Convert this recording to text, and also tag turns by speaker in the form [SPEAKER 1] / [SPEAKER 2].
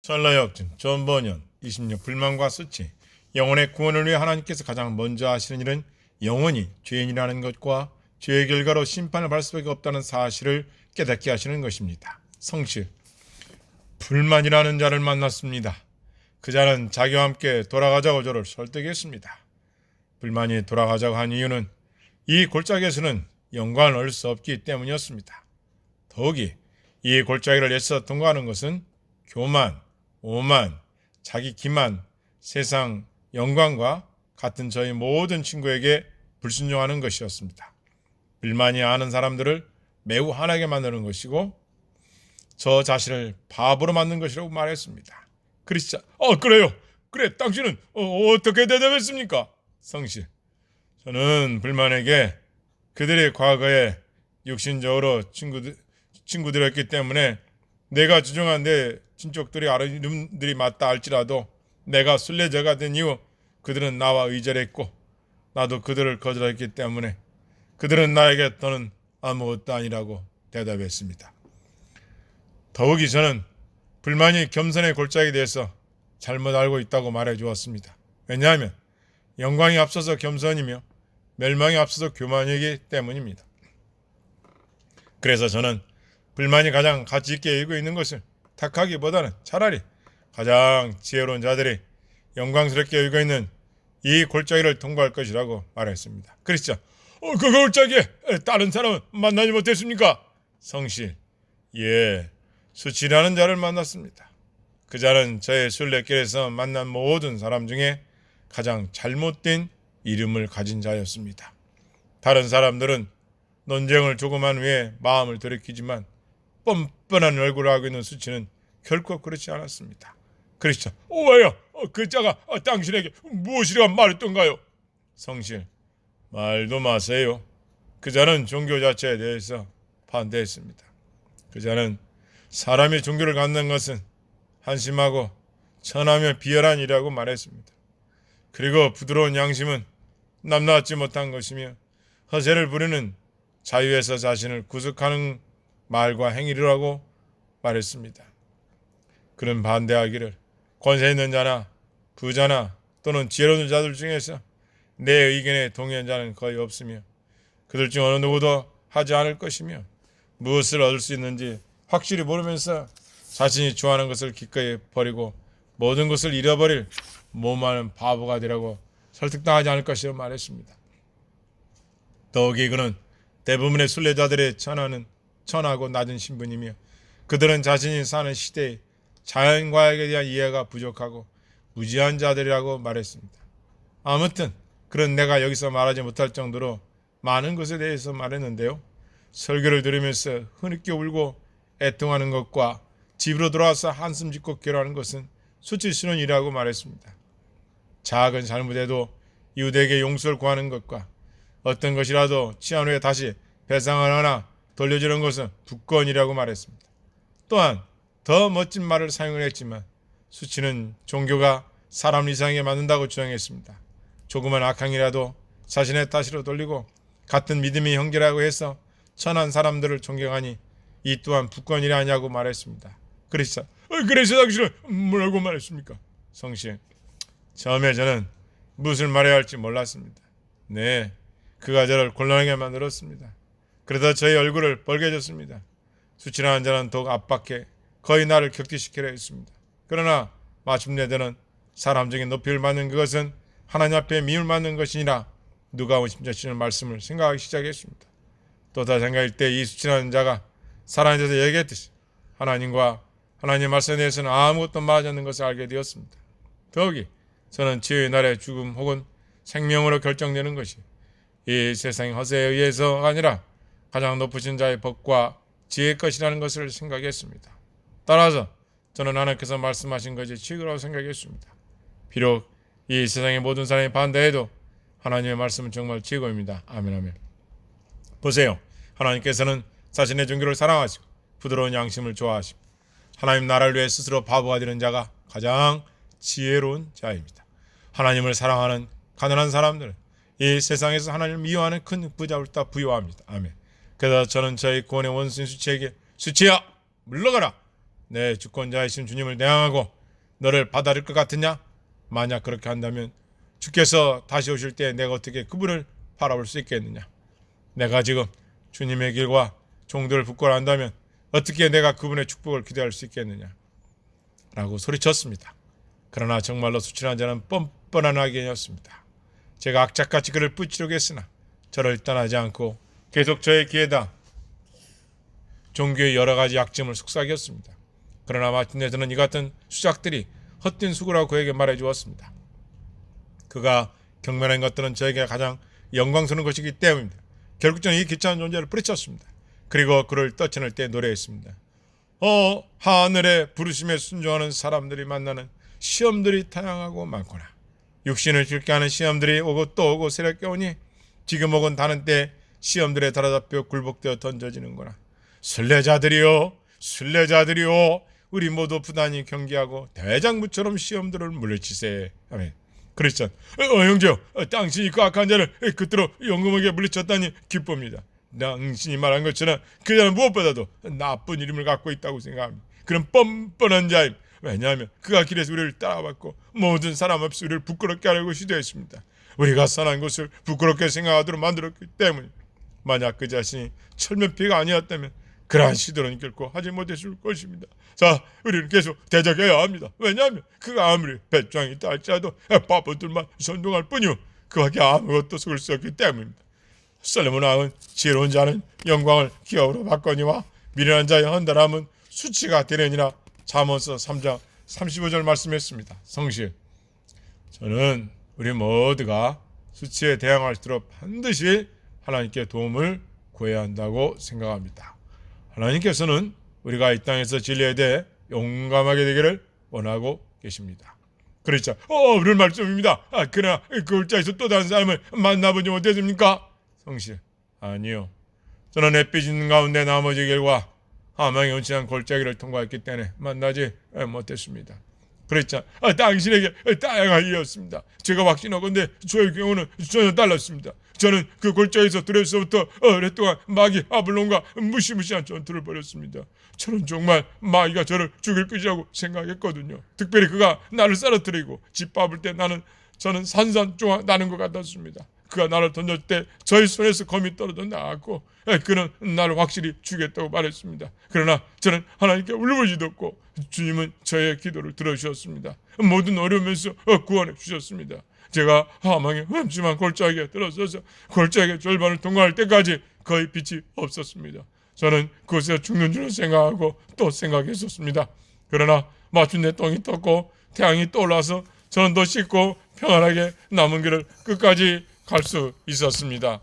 [SPEAKER 1] 전라역전 전번연 26 불만과 수치. 영혼의 구원을 위해 하나님께서 가장 먼저 하시는 일은 영혼이 죄인이라는 것과 죄의 결과로 심판을 받을 수밖에 없다는 사실을 깨닫게 하시는 것입니다. 성실. 불만이라는 자를 만났습니다. 그 자는 자기와 함께 돌아가자고 저를 설득했습니다. 불만이 돌아가자고 한 이유는 이 골짜기에서는 영광을 얻을 수 없기 때문이었습니다. 더욱이 이 골짜기를 애써 통과하는 것은 교만, 오만, 자기 기만, 세상 영광과 같은 저희 모든 친구에게 불순종하는 것이었습니다. 불만이 아는 사람들을 매우 화나게 만드는 것이고 저 자신을 바보로 만든 것이라고 말했습니다. 크리스찬, 그래요. 그래, 당신은 어떻게 대답했습니까? 성실, 저는 불만에게 그들의 과거에 육신적으로 친구들이었기 때문에 내가 주장한 내 친족들이 이름들이 맞다 할지라도 내가 순례자가 된 이후 그들은 나와 의절했고 나도 그들을 거절했기 때문에 그들은 나에게 더는 아무것도 아니라고 대답했습니다. 더욱이 저는 불만이 겸손의 골짜기에 대해서 잘못 알고 있다고 말해 주었습니다. 왜냐하면 영광이 앞서서 겸손이며 멸망이 앞서서 교만이기 때문입니다. 그래서 저는 불만이 가장 가치 있게 일고 있는 것을 탁하기보다는 차라리 가장 지혜로운 자들이 영광스럽게 일고 있는 이 골짜기를 통과할 것이라고 말했습니다. 크리스찬, 그 골짜기에 다른 사람은 만나지 못했습니까? 성실, 예, 수치라는 자를 만났습니다. 그 자는 저의 순례길에서 만난 모든 사람 중에 가장 잘못된 이름을 가진 자였습니다. 다른 사람들은 논쟁을 조그만 위해 마음을 돌이키지만 뻔뻔한 얼굴을 하고 있는 수치는 결코 그렇지 않았습니다. 크리스찬, 왜요? 그 자가 당신에게 무엇이라 말했던가요? 성실, 말도 마세요. 그 자는 종교 자체에 대해서 반대했습니다. 그 자는 사람이 종교를 갖는 것은 한심하고 천하며 비열한 일이라고 말했습니다. 그리고 부드러운 양심은 남탓지 못한 것이며 허세를 부리는 자유에서 자신을 구속하는 말과 행위라고 말했습니다. 그는 반대하기를 권세 있는 자나 부자나 또는 지혜로운 자들 중에서 내 의견에 동의한 자는 거의 없으며 그들 중 어느 누구도 하지 않을 것이며 무엇을 얻을 수 있는지 확실히 모르면서 자신이 좋아하는 것을 기꺼이 버리고 모든 것을 잃어버릴 몸 많은 바보가 되라고 설득당하지 않을 것이라고 말했습니다. 더욱이 그는 대부분의 순례자들의 천하고 낮은 신분이며 그들은 자신이 사는 시대에 자연과학에 대한 이해가 부족하고 무지한 자들이라고 말했습니다. 아무튼 그런 내가 여기서 말하지 못할 정도로 많은 것에 대해서 말했는데요. 설교를 들으면서 흐느껴 울고 애통하는 것과 집으로 돌아와서 한숨 짓고 괴로워하는 것은 수치스러운 일이라고 말했습니다. 작은 잘못에도 이웃에게 용서를 구하는 것과 어떤 것이라도 취한 후에 다시 배상하거나 돌려주는 것은 부권이라고 말했습니다. 또한 더 멋진 말을 사용을 했지만 수치는 종교가 사람 이상에 만든다고 주장했습니다. 조그만 악행이라도 자신의 탓으로 돌리고 같은 믿음의 형제라고 해서 천한 사람들을 존경하니 이 또한 부권이라 하냐고 말했습니다. 그래서 당신은 뭐라고 말했습니까? 성실, 처음에 저는 무엇을 말해야 할지 몰랐습니다. 네, 그가 저를 곤란하게 만들었습니다. 그러다 저의 얼굴을 벌게 해줬습니다. 수치라는 자는 더욱 압박해 거의 나를 격퇴시키려 했습니다. 그러나 마침내 저는 사람적인 높이를 받는 그것은 하나님 앞에 미움을 받는 것이니라 누가 50절 말씀을 생각하기 시작했습니다. 또 다시 생각할 때 이 수치라는 자가 살아난 데서 얘기했듯이 하나님과 하나님의 말씀에 대해서는 아무것도 말하지 않는 것을 알게 되었습니다. 더욱이 저는 지혜의 날의 죽음 혹은 생명으로 결정되는 것이 이 세상의 허세에 의해서가 아니라 가장 높으신 자의 법과 지혜의 것이라는 것을 생각했습니다. 따라서 저는 하나님께서 말씀하신 것이 지혜라고 생각했습니다. 비록 이 세상의 모든 사람이 반대해도 하나님의 말씀은 정말 최고입니다. 아멘 아멘. 보세요. 하나님께서는 자신의 종교를 사랑하시고 부드러운 양심을 좋아하시고 하나님 나라를 위해 스스로 바보가 되는 자가 가장 지혜로운 자입니다. 하나님을 사랑하는 가난한 사람들은 이 세상에서 하나님을 미워하는 큰 부자를 다 부여합니다. 아멘. 그래서 저는 저희 구원의 원수인 수치에게 수치야 물러가라. 내 주권자이신 주님을 대항하고 너를 받아들일 것 같으냐? 만약 그렇게 한다면 주께서 다시 오실 때 내가 어떻게 그분을 바라볼 수 있겠느냐? 내가 지금 주님의 길과 종들을 부끄러워한다면 어떻게 내가 그분의 축복을 기대할 수 있겠느냐? 라고 소리쳤습니다. 그러나 정말로 수치한 자는 뻔뻔한 악인이었습니다. 제가 악착같이 그를 뿌치려고 했으나 저를 떠나지 않고 계속 저의 귀에다 종교의 여러 가지 약점을 속삭였습니다. 그러나 마침내 저는 이 같은 수작들이 헛된 수고라고 그에게 말해 주었습니다. 그가 경멸한 것들은 저에게 가장 영광스러운 것이기 때문입니다. 결국 저는 이 귀찮은 존재를 뿌리쳤습니다. 그리고 그를 떠쳐낼 때 노래했습니다. 하늘의 부르심에 순종하는 사람들이 만나는 시험들이 다양하고 많구나. 육신을 죽게 하는 시험들이 오고 또 오고 새롭게 오니 지금 혹은 다른 때 시험들에 달아잡혀 굴복되어 던져지는구나. 순례자들이요 우리 모두 부단히 경계하고 대장부처럼 시험들을 물리치세. 아멘. 크리스천 형제요, 당신이 그 악한 자를 그대로 영금에게 물리쳤다니 기쁩니다. 당신이 말한 것처럼 그 자는 무엇보다도 나쁜 이름을 갖고 있다고 생각합니다. 그런 뻔뻔한 자임. 왜냐하면 그가 길에서 우리를 따라왔고 모든 사람 없이 우리를 부끄럽게 하려고 시도했습니다. 우리가 선한 것을 부끄럽게 생각하도록 만들었기 때문에 만약 그 자신이 철면피가 아니었다면 그러한 시도는 결코 하지 못했을 것입니다. 자, 우리는 계속 대적해야 합니다. 왜냐하면 그가 아무리 배짱이 있다 할지라도 바보들만 선동할 뿐이요 그밖에 아무것도 속을 수 없기 때문입니다. 솔로몬 왕은 지혜로운 자는 영광을 기업으로 받거니와 미련한 자의 헌달함은 수치가 되려니라. 잠언서 3장 35절 말씀했습니다. 성실, 저는 우리 모두가 수치에 대항할수록 반드시 하나님께 도움을 구해야 한다고 생각합니다. 하나님께서는 우리가 이 땅에서 진리에 대해 용감하게 되기를 원하고 계십니다. 그렇죠. 오늘 말씀입니다. 그러나 그 골짜기에서 또 다른 사람을 만나보지 못했습니까? 성실, 아니요. 저는 햇빛 있는 가운데 나머지 길과 하망이 온치한 골짜기를 통과했기 때문에 만나지 못했습니다. 그렇죠. 당신에게 다양한 일이었습니다. 제가 확신하건대 저의 경우는 전혀 달랐습니다. 저는 그 골짜기에서 두레서부터 오랫동안 마귀 아블론과 무시무시한 전투를 벌였습니다. 저는 정말 마귀가 저를 죽일 것이라고 생각했거든요. 특별히 그가 나를 쓰러뜨리고 짓밟을 때 저는 산산조각 나는 것 같았습니다. 그가 나를 던졌을 때 저희 손에서 검이 떨어져 나갔고 그는 나를 확실히 죽였다고 말했습니다. 그러나 저는 하나님께 울부짖었고 주님은 저의 기도를 들어주셨습니다. 모든 어려움에서 구원해 주셨습니다. 제가 하망의 험심한 골짜기에 들어서서 골짜기의 절반을 통과할 때까지 거의 빛이 없었습니다. 저는 그곳에서 죽는 줄 생각하고 또 생각했었습니다. 그러나 마침내 똥이 떴고 태양이 떠올라서 저는 더 씻고 평안하게 남은 길을 끝까지 갈 수 있었습니다.